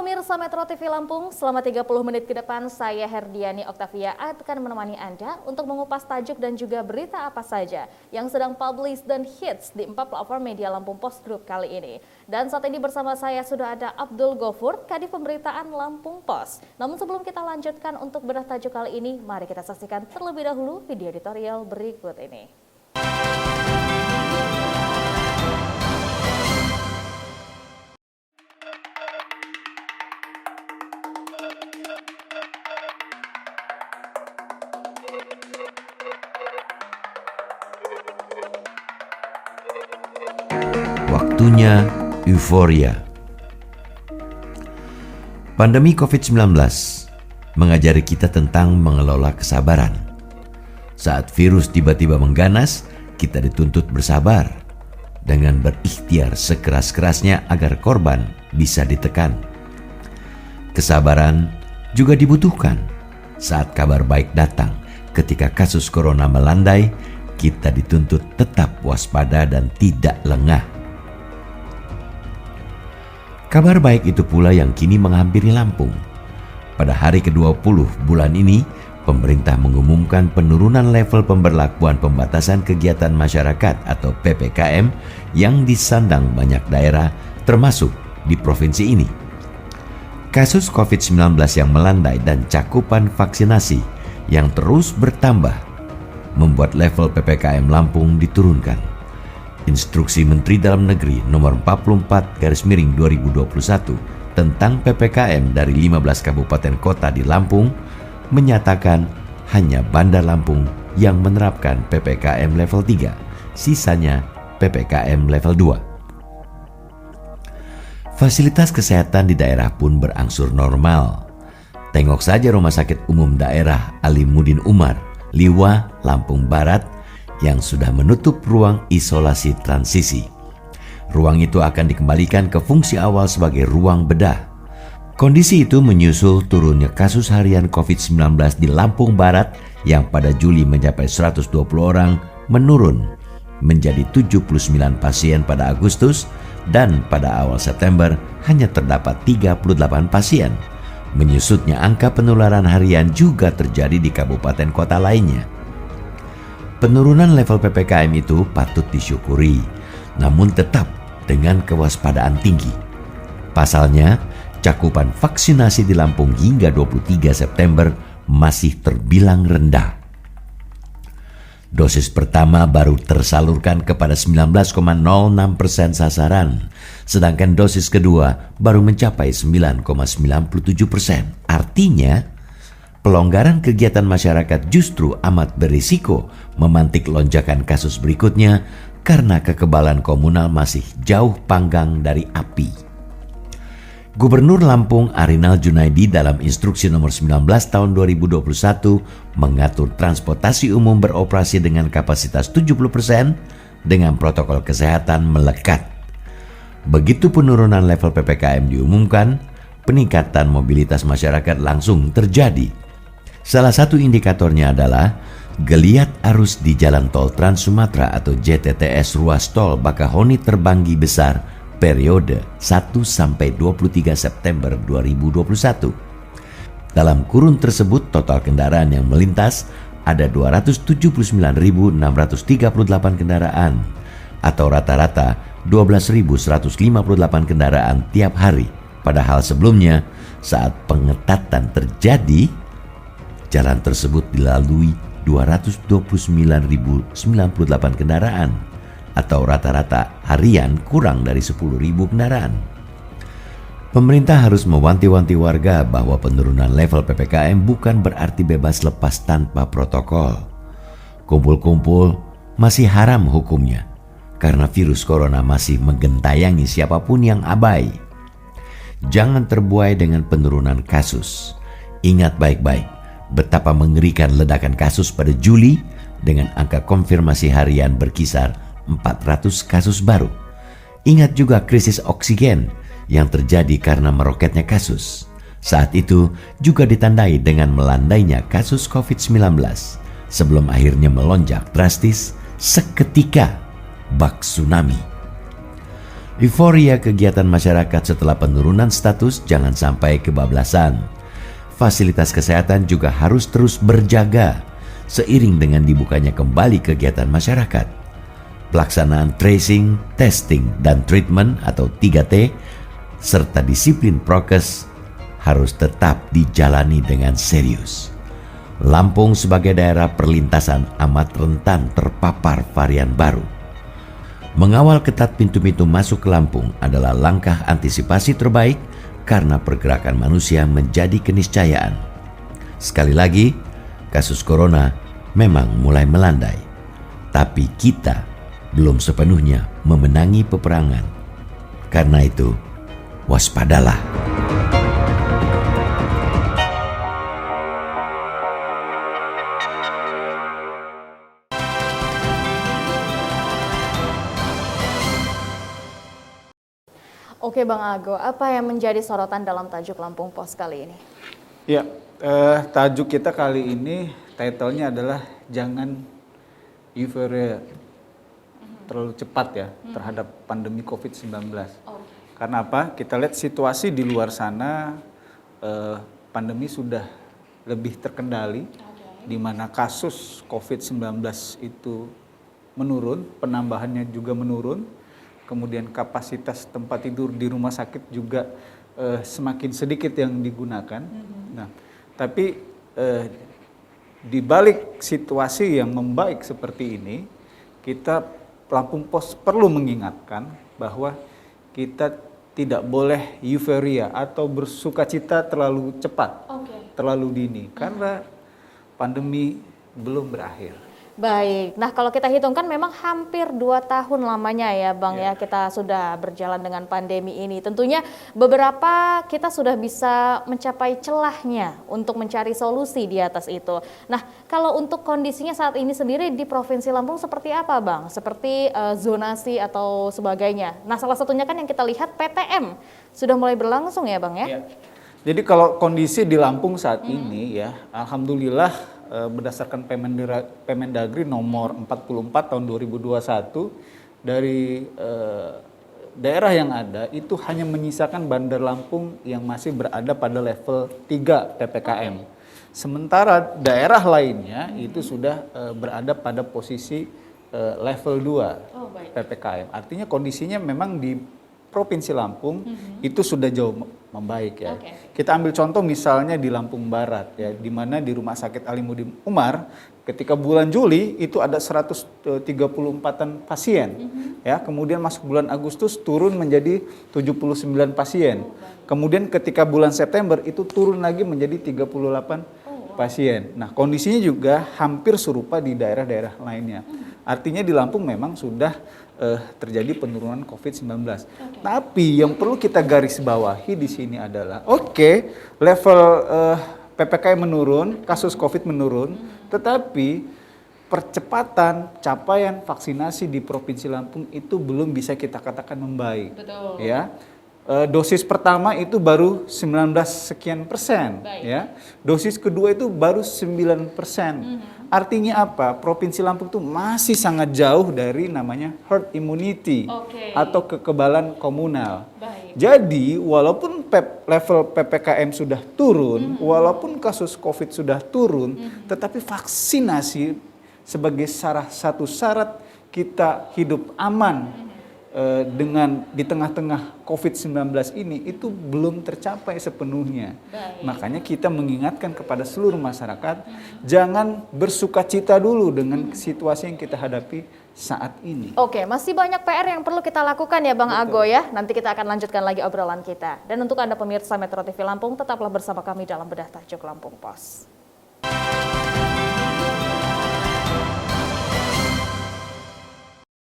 pemirsa Metro TV Lampung, selama 30 menit ke depan saya Herdiani Oktavia akan menemani Anda untuk mengupas tajuk dan juga berita apa saja yang sedang publish dan hits di 4 platform media Lampung Post Group kali ini. Dan saat ini bersama saya sudah ada Abdul Gofur, Kadif Pemberitaan Lampung Post. Namun sebelum kita lanjutkan untuk bedah tajuk kali ini, mari kita saksikan terlebih dahulu video editorial berikut ini. Waktunya euforia. Pandemi COVID-19 mengajari kita tentang mengelola kesabaran. Saat virus tiba-tiba mengganas, kita dituntut bersabar dengan berikhtiar sekeras-kerasnya agar korban bisa ditekan. Kesabaran juga dibutuhkan saat kabar baik datang. Ketika kasus corona melandai, kita dituntut tetap waspada dan tidak lengah. Kabar baik itu pula yang kini menghampiri Lampung. Pada hari ke-20 bulan ini, pemerintah mengumumkan penurunan level pemberlakuan pembatasan kegiatan masyarakat atau PPKM yang disandang banyak daerah termasuk di provinsi ini. Kasus COVID-19 yang melandai dan cakupan vaksinasi yang terus bertambah membuat level PPKM Lampung diturunkan. Instruksi Menteri Dalam Negeri nomor 44/2021 tentang PPKM dari 15 kabupaten kota di Lampung menyatakan hanya Bandar Lampung yang menerapkan PPKM level 3, sisanya PPKM level 2. Fasilitas kesehatan di daerah pun berangsur normal. Tengok saja Rumah Sakit Umum Daerah Alimuddin Umar, Liwa, Lampung Barat, yang sudah menutup ruang isolasi transisi. Ruang itu akan dikembalikan ke fungsi awal sebagai ruang bedah. Kondisi itu menyusul turunnya kasus harian COVID-19 di Lampung Barat yang pada Juli mencapai 120 orang menurun menjadi 79 pasien pada Agustus dan pada awal September hanya terdapat 38 pasien. Menyusutnya angka penularan harian juga terjadi di kabupaten kota lainnya. Penurunan level PPKM itu patut disyukuri, namun tetap dengan kewaspadaan tinggi. Pasalnya, cakupan vaksinasi di Lampung hingga 23 September masih terbilang rendah. Dosis pertama baru tersalurkan kepada 19,06% sasaran, sedangkan dosis kedua baru mencapai 9,97%. Artinya, pelonggaran kegiatan masyarakat justru amat berisiko memantik lonjakan kasus berikutnya karena kekebalan komunal masih jauh panggang dari api. Gubernur Lampung Arinal Junaidi dalam instruksi nomor 19 tahun 2021 mengatur transportasi umum beroperasi dengan kapasitas 70% dengan protokol kesehatan melekat. Begitu penurunan level PPKM diumumkan, peningkatan mobilitas masyarakat langsung terjadi. Salah satu indikatornya adalah geliat arus di Jalan Tol Trans Sumatera atau JTTS ruas tol Bakahoni Terbanggi Besar periode 1-23 September 2021. Dalam kurun tersebut total kendaraan yang melintas ada 279.638 kendaraan atau rata-rata 12.158 kendaraan tiap hari. Padahal sebelumnya saat pengetatan terjadi, jalan tersebut dilalui 229.098 kendaraan atau rata-rata harian kurang dari 10.000 kendaraan. Pemerintah harus mewanti-wanti warga bahwa penurunan level PPKM bukan berarti bebas lepas tanpa protokol. Kumpul-kumpul masih haram hukumnya karena virus corona masih menggentayangi siapapun yang abai. Jangan terbuai dengan penurunan kasus. Ingat baik-baik betapa mengerikan ledakan kasus pada Juli dengan angka konfirmasi harian berkisar 400 kasus baru. Ingat juga krisis oksigen yang terjadi karena meroketnya kasus. Saat itu juga ditandai dengan melandainya kasus COVID-19 sebelum akhirnya melonjak drastis seketika bak tsunami. Euforia kegiatan masyarakat setelah penurunan status jangan sampai kebablasan. Fasilitas kesehatan juga harus terus berjaga seiring dengan dibukanya kembali kegiatan masyarakat. Pelaksanaan tracing, testing, dan treatment atau 3T serta disiplin prokes harus tetap dijalani dengan serius. Lampung sebagai daerah perlintasan amat rentan terpapar varian baru. Mengawal ketat pintu-pintu masuk ke Lampung adalah langkah antisipasi terbaik karena pergerakan manusia menjadi keniscayaan. Sekali lagi, kasus corona memang mulai melandai, tapi kita belum sepenuhnya memenangi peperangan. Karena itu, waspadalah. Oke Bang Ago, apa yang menjadi sorotan dalam tajuk Lampung Pos kali ini? Ya, tajuk kita kali ini title-nya adalah jangan euforia terlalu cepat ya terhadap pandemi COVID-19. Karena apa? Kita lihat situasi di luar sana, pandemi sudah lebih terkendali, di mana kasus COVID-19 itu menurun, penambahannya juga menurun. Kemudian kapasitas tempat tidur di rumah sakit juga semakin sedikit yang digunakan. Nah, tapi di balik situasi yang membaik seperti ini, kita Lampung Pos perlu mengingatkan bahwa kita tidak boleh euforia atau bersukacita terlalu cepat, terlalu dini, karena pandemi belum berakhir. Baik, nah kalau kita hitungkan memang hampir 2 tahun lamanya ya Bang ya kita sudah berjalan dengan pandemi ini. Tentunya beberapa kita sudah bisa mencapai celahnya untuk mencari solusi di atas itu. Nah kalau untuk kondisinya saat ini sendiri di Provinsi Lampung seperti apa Bang? Seperti zonasi atau sebagainya. Nah salah satunya kan yang kita lihat PTM sudah mulai berlangsung ya Bang ya? Jadi kalau kondisi di Lampung saat ini ya, alhamdulillah berdasarkan Permendagri nomor 44 tahun 2021 dari daerah yang ada itu hanya menyisakan Bandar Lampung yang masih berada pada level 3 PPKM. Sementara daerah lainnya itu sudah berada pada posisi level 2 PPKM. Artinya kondisinya memang di Provinsi Lampung itu sudah jauh membaik ya. Kita ambil contoh misalnya di Lampung Barat ya, di mana di Rumah Sakit Alimuddin Umar ketika bulan Juli itu ada 134-an pasien ya, kemudian masuk bulan Agustus turun menjadi 79 pasien. Kemudian ketika bulan September itu turun lagi menjadi 38 pasien. Nah, kondisinya juga hampir serupa di daerah-daerah lainnya. Artinya di Lampung memang sudah terjadi penurunan COVID-19. Tapi yang perlu kita garis bawahi di sini adalah level PPKM menurun, kasus COVID menurun, tetapi percepatan capaian vaksinasi di Provinsi Lampung itu belum bisa kita katakan membaik. Betul. Ya. Dosis pertama itu baru 19 sekian persen, ya. Dosis kedua itu baru 9%. Artinya apa? Provinsi Lampung itu masih sangat jauh dari namanya herd immunity atau kekebalan komunal. Jadi walaupun level PPKM sudah turun, walaupun kasus COVID sudah turun, tetapi vaksinasi sebagai salah satu syarat kita hidup aman dengan di tengah-tengah COVID-19 ini itu belum tercapai sepenuhnya. Makanya kita mengingatkan kepada seluruh masyarakat jangan bersukacita dulu dengan situasi yang kita hadapi saat ini. Oke, masih banyak PR yang perlu kita lakukan ya Bang Ago ya. Nanti kita akan lanjutkan lagi obrolan kita. Dan untuk Anda pemirsa Metro TV Lampung, tetaplah bersama kami dalam Bedah Tajuk Lampung Pos.